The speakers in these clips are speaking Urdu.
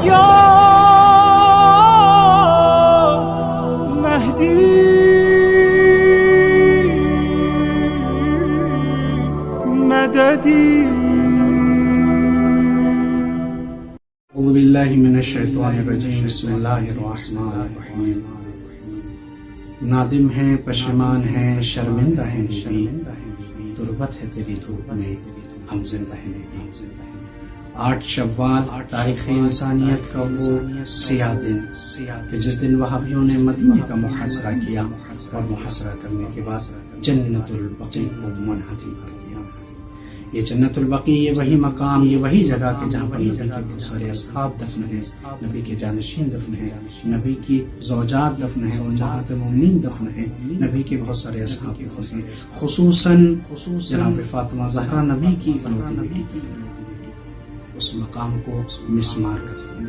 یا مہدی مددی. اعوذ باللہ من الشیطان الرجیم. بسم اللہ الرحمن الرحیم. نادم ہیں، پشیمان ہیں، شرمندہ ہیں نبی، تربت ہے تیری دھوپ میں، ہم زندہ ہیں نبی. 8 شوال تاریخ انسانیت کا وہ سیاہ دن کہ جس دن وہابیوں نے مدینے کا محاصرہ کیا اور محاصرہ کرنے کے بعد جنت البقیع کو منہدم کر دیا. یہ جنت البقیع، یہ وہی مقام، یہ وہی جگہ کہ جہاں پر نبی کے بہت سارے اصحاب دفن ہیں، نبی کے جانشین دفن ہیں، نبی کی زوجات دفن ہیں، امہات المومنین دفن ہیں، نبی کے بہت سارے اصحاب دفن ہیں، خصوصاً جناب فاطمہ زہرا نبی کی اکلوتی بیٹی. اس مقام کو مسمار کر دیا.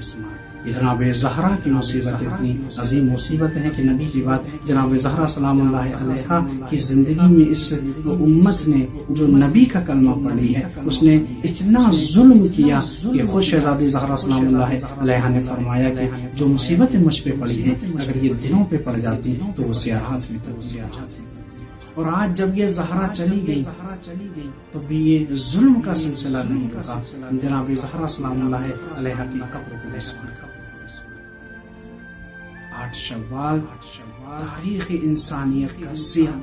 یہ جناب زہرا کی مصیبت اتنی عظیم مصیبت ہے کہ نبی کی بات جناب زہرا سلام اللہ علیہا کی زندگی میں اس امت نے جو نبی کا کلمہ پڑھی ہے اس نے اتنا ظلم کیا کہ خود شہزادی زہرا سلام اللہ علیہا نے فرمایا کہ جو مصیبتیں مجھ پہ پڑی ہیں اگر یہ دلوں پہ پڑ جاتی تو وہ سیارات میں تبدیل ہو جاتی. اور آج جب یہ زہرا چلی گئی تو بھی یہ ظلم کا سلسلہ نہیں رکا. جناب زہرا سلام اللہ علیہا کی قبر کو مسمار کر 8 شوال تاریخ انسانیت کا سیاہ،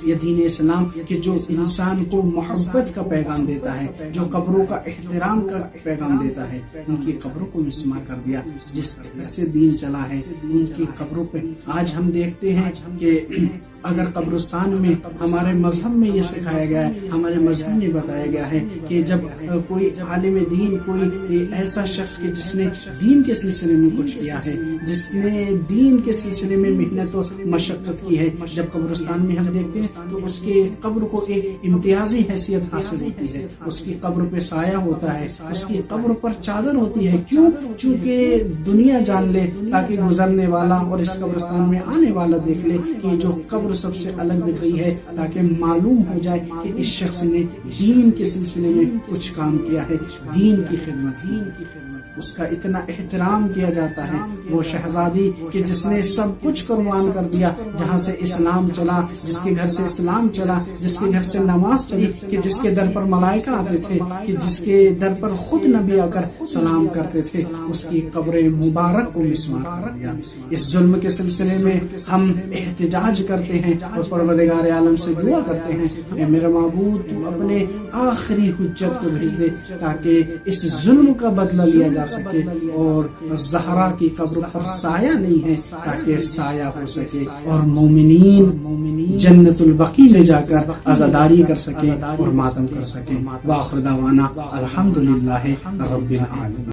یہ دین اسلام کہ جو انسان کو محبت کا پیغام دیتا ہے، جو قبروں کا احترام کا پیغام دیتا ہے، ان کی قبروں کو مسمار کر دیا. جس سے دین چلا ہے ان کی قبروں پہ آج ہم دیکھتے ہیں کہ اگر قبرستان میں ہمارے مذہب میں یہ سکھایا گیا ہے، ہمارے مذہب میں بتایا گیا ہے کہ جب کوئی عالم دین، کوئی ایسا شخص کہ جس نے دین کے سلسلے میں کچھ کیا ہے، جس نے دین کے سلسلے میں محنت و مشقت کی ہے، جب قبرستان میں ہم دیکھتے ہیں تو اس کے قبر کو ایک امتیازی حیثیت حاصل ہوتی ہے. اس کی قبر پہ سایہ ہوتا ہے، اس کی قبر پر چادر ہوتی ہے. کیوں؟ چونکہ دنیا جان لے، تاکہ گزرنے والا اور اس قبرستان میں آنے والا دیکھ لے کہ جو قبر سب سے الگ دکھ رہی ہے، تاکہ معلوم ہو جائے کہ اس شخص نے دین کے سلسلے میں کچھ کام کیا ہے، دین کی خدمت. اس کا اتنا احترام کیا جاتا ہے. وہ شہزادی کہ جس نے سب کچھ قربان کر دیا، جہاں سے اسلام چلا، جس کے گھر سے اسلام چلا، جس کے گھر سے نماز چلی، کہ جس کے در پر ملائکہ آتے تھے، کہ جس کے در پر خود نبی آ کر سلام کرتے تھے، اس کی قبر مبارک کو مسمار کر دیا. اس ظلم کے سلسلے میں ہم احتجاج کرتے ہیں اور پروردگار عالم سے دعا کرتے ہیں کہ میرا معبود تو اپنے آخری حجت کو بھیج دے تاکہ اس ظلم کا بدلہ لیا جا سکے، اور زہرا کی قبر پر سایہ نہیں ہے تاکہ سایہ ہو سکے، اور مومنین جنت البقیع میں جا کر عزاداری کر سکے اور ماتم کر سکے. وآخر دعوانا الحمدللہ رب العالمین.